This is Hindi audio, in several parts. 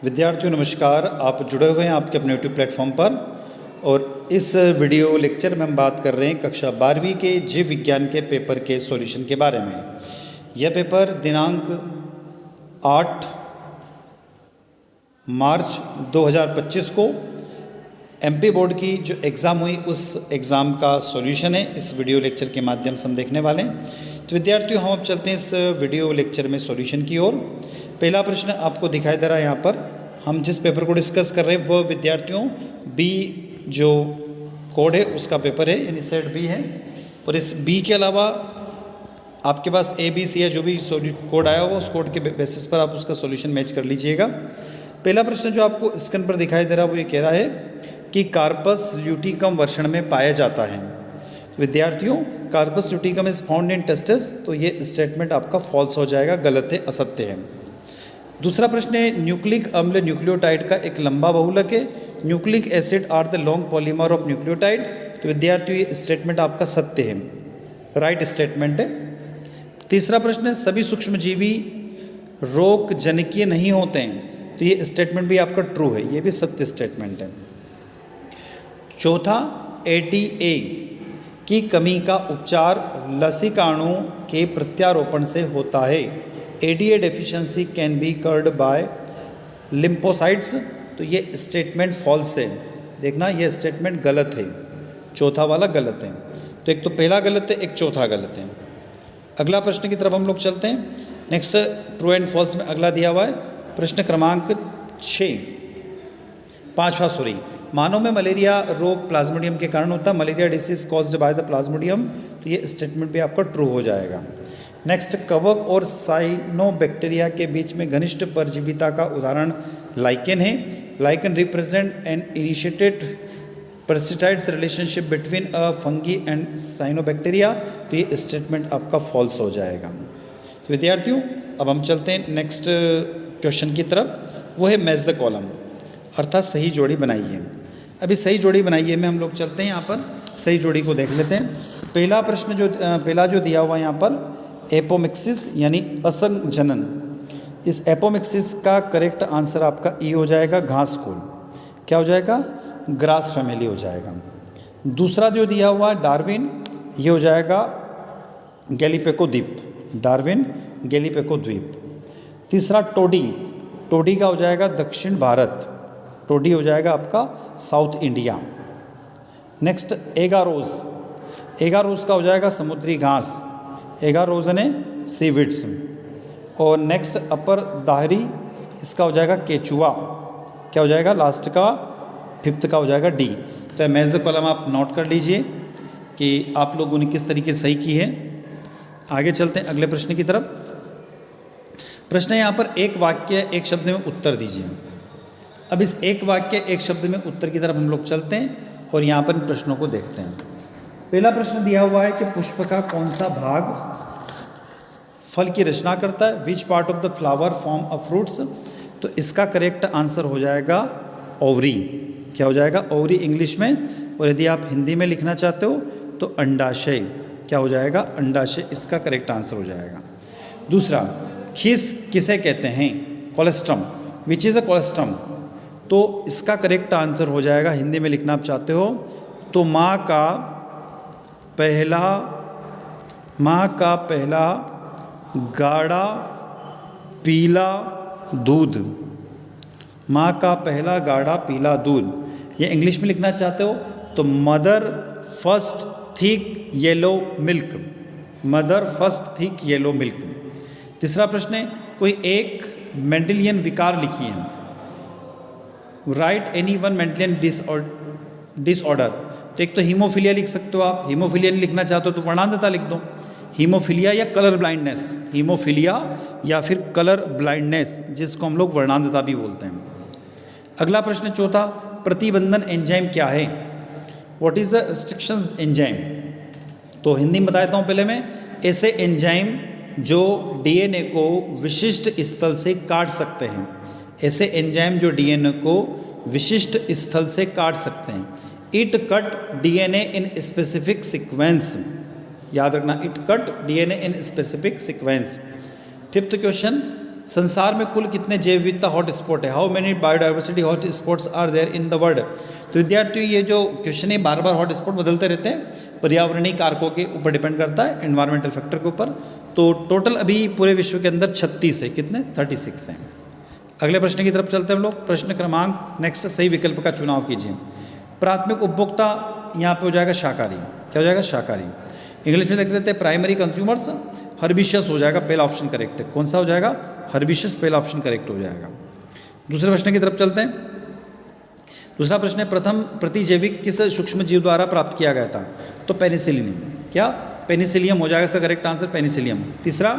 विद्यार्थियों नमस्कार। आप जुड़े हुए हैं आपके अपने यूट्यूब प्लेटफॉर्म पर और इस वीडियो लेक्चर में हम बात कर रहे हैं कक्षा 12वीं के जीव विज्ञान के पेपर के सॉल्यूशन के बारे में। यह पेपर दिनांक 8 मार्च 2025 को एमपी बोर्ड की जो एग्ज़ाम हुई उस एग्ज़ाम का सॉल्यूशन है। इस वीडियो लेक्चर के माध्यम से हम देखने वाले हैं। तो विद्यार्थियों हम अब चलते हैं इस वीडियो लेक्चर में सॉल्यूशन की ओर। पहला प्रश्न आपको दिखाई दे रहा है यहाँ पर। हम जिस पेपर को डिस्कस कर रहे हैं वह विद्यार्थियों बी जो कोड है उसका पेपर है, यानी सेट बी है। और इस बी के अलावा आपके पास ए बी सी है, जो भी कोड आया हुआ उस कोड के बेसिस पर आप उसका सॉल्यूशन मैच कर लीजिएगा। पहला प्रश्न जो आपको स्क्रीन पर दिखाई दे रहा है वो ये कह रहा है कि कार्पस ल्यूटिकम वर्षण में पाया जाता है। विद्यार्थियों corpus luteum is found in testis, तो ये स्टेटमेंट आपका फॉल्स हो जाएगा, गलत है, असत्य है। दूसरा प्रश्न है न्यूक्लिक अम्ल न्यूक्लियोटाइड का एक लंबा बहुलक है। Nucleic acid are the long polymer of nucleotide, तो विद्यार्थियों ये स्टेटमेंट आपका सत्य है, राइट स्टेटमेंट है। तीसरा प्रश्न है सभी सूक्ष्मजीवी रोग जनकीय नहीं होते हैं, तो ये स्टेटमेंट भी आपका ट्रू है, ये भी सत्य स्टेटमेंट है। चौथा ADA की कमी का उपचार लसिकाणु के प्रत्यारोपण से होता है। ADA deficiency can be cured by lymphocytes, तो ये स्टेटमेंट फॉल्स है। देखना ये स्टेटमेंट गलत है, चौथा वाला गलत है। तो एक तो पहला गलत है, एक चौथा गलत है। अगला प्रश्न की तरफ हम लोग चलते हैं। नेक्स्ट ट्रू एंड फॉल्स में अगला दिया हुआ है प्रश्न क्रमांक 5वां सॉरी। मानव में मलेरिया रोग प्लाज्मोडियम के कारण होता है। Malaria disease caused by the Plasmodium, तो ये स्टेटमेंट भी आपका ट्रू हो जाएगा। नेक्स्ट कवक और साइनोबैक्टीरिया के बीच में घनिष्ठ परजीविता का उदाहरण लाइकेन है। Lichen represent N initiated persistent relationship between a fungi and cyanobacteria, तो ये स्टेटमेंट आपका फॉल्स हो जाएगा। तो विद्यार्थियों अब हम चलते हैं नेक्स्ट क्वेश्चन की तरफ, वो है मैच द कॉलम, अर्थात सही जोड़ी बनाइए। अभी सही जोड़ी बनाइए में हम लोग चलते हैं, यहाँ पर सही जोड़ी को देख लेते हैं। पहला प्रश्न जो पहला जो दिया हुआ है यहाँ पर एपोमिक्सिस यानी असंजनन, इस एपोमिक्सिस का करेक्ट आंसर आपका ई हो जाएगा, घास कुल। क्या हो जाएगा? ग्रास फैमिली हो जाएगा। दूसरा जो दिया हुआ है डार्विन, ये हो जाएगा गैलीपेगो द्वीप, डार्विन गैलीपेगो द्वीप। तीसरा टोडी, टोडी का हो जाएगा दक्षिण भारत, टोडी हो जाएगा आपका south India. Next agarose, agarose का हो जाएगा समुद्री घास, एगारोज ने सीविड्स। और नेक्स्ट अपर दाहरी, इसका हो जाएगा केचुआ। क्या हो जाएगा? लास्ट का फिफ्थ का हो जाएगा डी। तो मैच द कॉलम आप नोट कर लीजिए कि आप लोगों ने किस तरीके सही की है। आगे चलते हैं अगले प्रश्न की तरफ। प्रश्न है यहाँ पर एक वाक्य एक शब्द में उत्तर दीजिए। अब इस एक वाक्य एक शब्द में उत्तर की तरफ हम लोग चलते हैं और यहाँ पर इन प्रश्नों को देखते हैं। पहला प्रश्न दिया हुआ है कि पुष्प का कौन सा भाग फल की रचना करता है? Which part of the flower form of fruits, तो इसका करेक्ट आंसर हो जाएगा ओवरी। क्या हो जाएगा? ओवरी इंग्लिश में, और यदि आप हिंदी में लिखना चाहते हो तो अंडाशय। क्या हो जाएगा? अंडाशय इसका करेक्ट आंसर हो जाएगा। दूसरा खीस किसे कहते हैं? Colostrum, which is a colostrum, तो इसका करेक्ट आंसर हो जाएगा, हिंदी में लिखना आप चाहते हो तो माँ का पहला गाढ़ा पीला दूध, माँ का पहला गाढ़ा पीला दूध। ये इंग्लिश में लिखना चाहते हो तो mother first thick yellow milk, mother first thick yellow milk. तीसरा प्रश्न है कोई एक मेंडेलियन विकार लिखिए। Right any one Mendelian disorder, तो एक तो हीमोफीलिया लिख सकते हो आप, हीमोफीलिया नहीं लिखना चाहते हो तो वर्णांधता लिख दो। हीमोफीलिया या कलर ब्लाइंडनेस, हीमोफीलिया या फिर कलर ब्लाइंडनेस, जिसको हम लोग वर्णांधता भी बोलते हैं। अगला प्रश्न चौथा, प्रतिबंधन एंजाइम क्या है? What is the restriction enzyme, तो हिंदी में बता देता हूँ पहले मैं। ऐसे एंजाइम जो DNA को विशिष्ट स्थल से काट सकते हैं, ऐसे एंजाइम जो DNA को विशिष्ट स्थल से काट सकते हैं। It cut DNA in specific sequence, याद रखना, it cut DNA in specific sequence. Fifth question, संसार में कुल कितने जैव विविधता हॉटस्पॉट है? How many biodiversity hot spots are there in the world? तो विद्यार्थियों ये जो क्वेश्चन है बार बार हॉटस्पॉट बदलते रहते हैं, पर्यावरणीय कारकों के ऊपर डिपेंड करता है, एनवायरमेंटल फैक्टर के ऊपर। तो टोटल अभी पूरे विश्व के अंदर 36 है, कितने? 36 हैं। अगले प्रश्न की तरफ चलते हैं हम लोग। प्रश्न क्रमांक नेक्स्ट, सही विकल्प का चुनाव कीजिए। प्राथमिक उपभोक्ता यहाँ पे हो जाएगा शाकाहारी। क्या हो जाएगा? शाकाहारी। इंग्लिश में देख लेते हैं प्राइमरी कंज्यूमर्स, हर्बिशियस हो जाएगा, पहला ऑप्शन करेक्ट है। कौन सा हो जाएगा? हर्बिशियस, पहला ऑप्शन करेक्ट हो जाएगा। दूसरे प्रश्न की तरफ चलते हैं। दूसरा प्रश्न है प्रथम प्रतिजैविक किस सूक्ष्म जीव द्वारा प्राप्त किया गया था? तो पेनिसिलियम। क्या? पेनिसिलियम हो जाएगा इसका करेक्ट आंसर, पेनिसिलियम। तीसरा,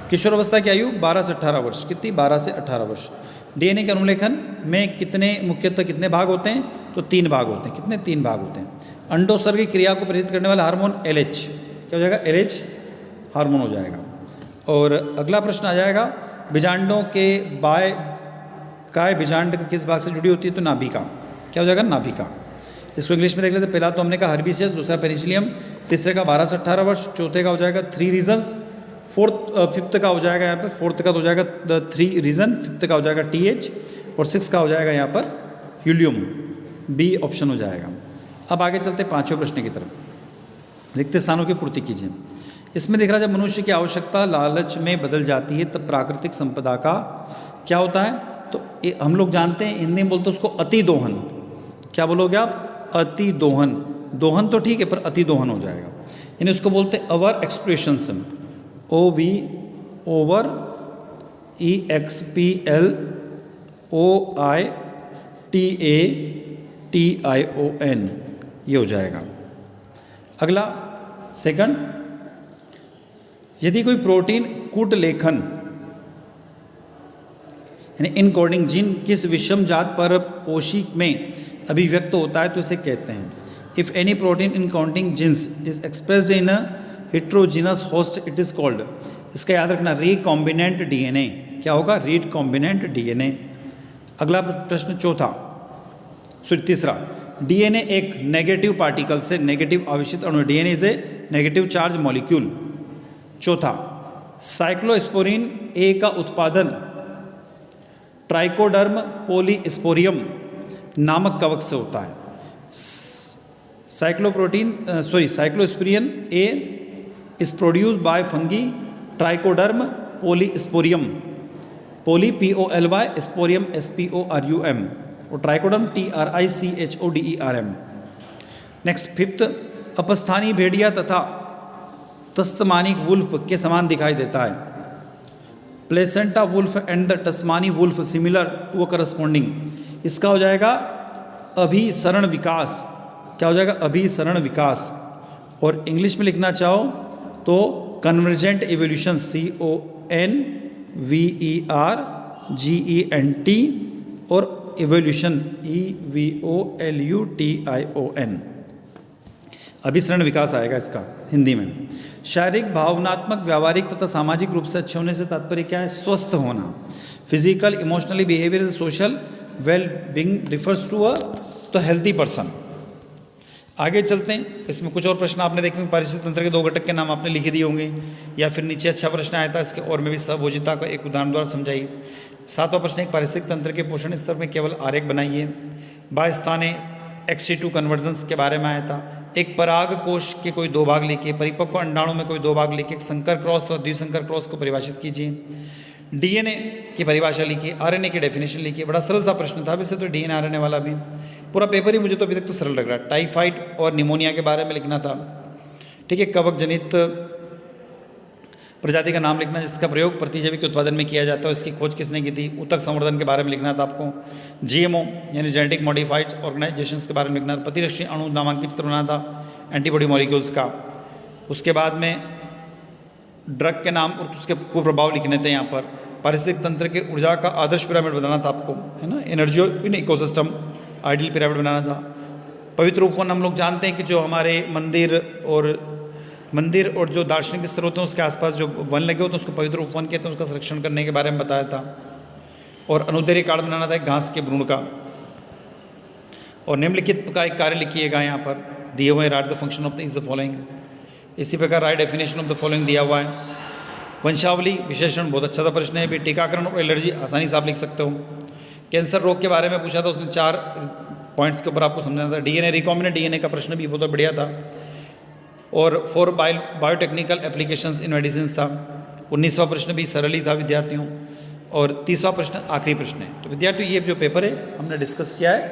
किशोरावस्था की आयु 12 से 18 वर्ष। कितनी? 12 से 18 वर्ष। डीएनए के अनुलेखन में कितने मुख्यतः कितने भाग होते हैं? तो 3 भाग होते हैं। कितने? 3 भाग होते हैं। अंडोत्सर्ग की क्रिया को प्रेरित करने वाला हार्मोन LH। क्या हो जाएगा? LH हार्मोन हो जाएगा। और अगला प्रश्न आ जाएगा, बीजांडों के काय बीजांड किस भाग से जुड़ी होती है? तो नाभिका। क्या हो जाएगा? नाभिका। इसको इंग्लिश में देख लेते हैं। पहला तो हमने कहा हर्बिशियस, दूसरा पेनिसिलियम, तीसरे का 12 से 18 वर्ष, चौथे का हो जाएगा 3 रीजन्स, फिफ्थ का हो जाएगा यहाँ पर, फोर्थ का तो हो जाएगा 3 रीजन, फिफ्थ का हो जाएगा TH, और 6 का हो जाएगा यहाँ पर ह्यूलियम। बी ऑप्शन हो जाएगा। अब आगे चलते हैं 5वें प्रश्न की तरफ। रिक्त स्थानों की पूर्ति कीजिए। इसमें दिख रहा है जब मनुष्य की आवश्यकता लालच में बदल जाती है तब प्राकृतिक संपदा का क्या होता है? तो हम लोग जानते हैं, हिंदी में बोलते हैं उसको अति दोहन। क्या बोलोगे आप? अति दोहन। दोहन तो ठीक है, पर अति दोहन हो जाएगा। यानी उसको बोलते हैं over expression. OV over, EXPLOITATION, ये हो जाएगा। अगला सेकंड, यदि कोई प्रोटीन कूट लेखन यानी इनकोडिंग जीन किस विषम जात पर पोषक में अभिव्यक्त होता है तो इसे कहते हैं। If any protein encoding genes is expressed in a heterogeneous host it is called. इसका याद रखना, रिकॉम्बिनेंट डीएनए। क्या होगा? Recombinant DNA. अगला प्रश्न तीसरा, डीएनए एक नेगेटिव पार्टिकल से नेगेटिव आवेशित अणु। DNA is a negative charge molecule. चौथा, साइक्लोस्पोरिन ए का उत्पादन ट्राइकोडर्म पॉलीस्पोरियम नामक कवक से होता है। Cyclosporin A is produced by fungi trichoderm पॉलीस्पोरियम। Poli POLY, स्पोरियम SPORUM, और ट्राइकोडर्म TRICHODERM। नेक्स्ट फिफ्थ, अपस्थानी भेड़िया तथा तस्मानिक वुल्फ के समान दिखाई देता है। Placenta wolf and the टस्मानी wolf similar to a corresponding. इसका हो जाएगा अभिसरण विकास। क्या हो जाएगा? अभिसरण विकास। और इंग्लिश में लिखना चाहो तो कन्वर्जेंट इवोल्यूशन, CONVERGENT, और इवोल्यूशन EVOLUTION। अभिसरण विकास आएगा इसका हिंदी में। शारीरिक, भावनात्मक, व्यावहारिक तथा सामाजिक रूप से अच्छे होने से तात्पर्य क्या है? स्वस्थ होना। Physical, emotionally behaviour is social well being refers to a तो हेल्दी पर्सन। आगे चलते हैं। इसमें कुछ और प्रश्न आपने देखे होंगे। पारिस्थितिक तंत्र के 2 घटक के नाम आपने लिखे दिए होंगे, या फिर नीचे अच्छा प्रश्न आया था इसके और में भी सहभोजिता का एक उदाहरण द्वारा समझाइए। 7वां प्रश्न, एक पारिस्थितिक तंत्र के पोषण स्तर में केवल आरेख बनाइए। बास्थाने XC2 कन्वर्जेंस के बारे में आया था। एक पराग कोश के कोई 2 भाग लिखिए। परिपक्व अंडाणु में कोई 2 भाग लिखिए। एक संकर क्रॉस और द्विसंकर क्रॉस को परिभाषित कीजिए। डीएनए की परिभाषा लिखिए। आरएनए की डेफिनेशन लिखिए। बड़ा सरल सा प्रश्न था वैसे तो, डीएनए आरएनए वाला भी। पूरा पेपर ही मुझे तो अभी तक तो सरल लग रहा है। टाइफाइड और निमोनिया के बारे में लिखना था। ठीक है। कवक जनित प्रजाति का नाम लिखना जिसका प्रयोग प्रतिजैविक के उत्पादन में किया जाता है, इसकी खोज किसने की थी। ऊतक संवर्धन के बारे में लिखना था आपको। GMO यानी जेनेटिक मॉडिफाइड ऑर्गेनाइजेशंस के बारे में लिखना था। प्रतिरक्षी अणु नामांकित चित्र बनाना था एंटीबॉडी मॉलिक्यूल्स का। उसके बाद में ड्रग के नाम और उसके कुप्रभाव लिखने थे यहाँ पर। पारिस्थितिक तंत्र के ऊर्जा का आदर्श पिरामिड बनाना था आपको, है ना। Energy in ecosystem ideal pyramid बनाना था। पवित्र उपवन हम लोग जानते हैं कि जो हमारे मंदिर और जो दार्शनिक स्थल होते हैं उसके आसपास जो वन लगे होते हैं उसको पवित्र उपवन कहते हैं। उसका संरक्षण करने के बारे में बताया था। और अनुदैर्घ्य कार्ड बनाना था एक घास के भ्रूण का। और निम्नलिखित का एक कार्य लिखिएगा यहाँ पर दिए हुए। Right the function of the is the following. इसी प्रकार right definition of the following दिया हुआ है। वंशावली विशेषण बहुत अच्छा सा प्रश्न है। फिर टीकाकरण और एलर्जी आसानी से आप लिख सकते हो। कैंसर रोग के बारे में पूछा था, उसने 4 पॉइंट्स के ऊपर आपको समझाना था। डीएनए रिकॉम्बिनेंट डीएनए का प्रश्न भी बहुत बढ़िया था। और 4 बायोटेक्निकल एप्लीकेशंस इन मेडिसिन था। 19वां प्रश्न भी सरल ही था विद्यार्थियों। और 30वां प्रश्न आखिरी प्रश्न है। तो विद्यार्थियों ये जो पेपर है हमने डिस्कस किया है,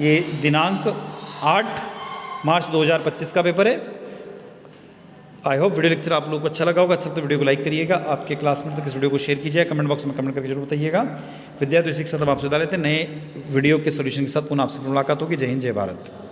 ये दिनांक 8 मार्च 2025 का पेपर है। आई होप वीडियो लेक्चर आप लोगों को अच्छा लगा होगा। अच्छा तो वीडियो को लाइक करिएगा, आपके क्लासमेट तक इस वीडियो को शेयर कीजिए, कमेंट बॉक्स में कमेंट करके जरूर बताइएगा। विद्यार्थियों इसी के साथ हम आपसे बता लेते हैं नए वीडियो के सोल्यूशन के साथ पुनः आपसे मुलाकात होगी। जय हिंद, जय भारत।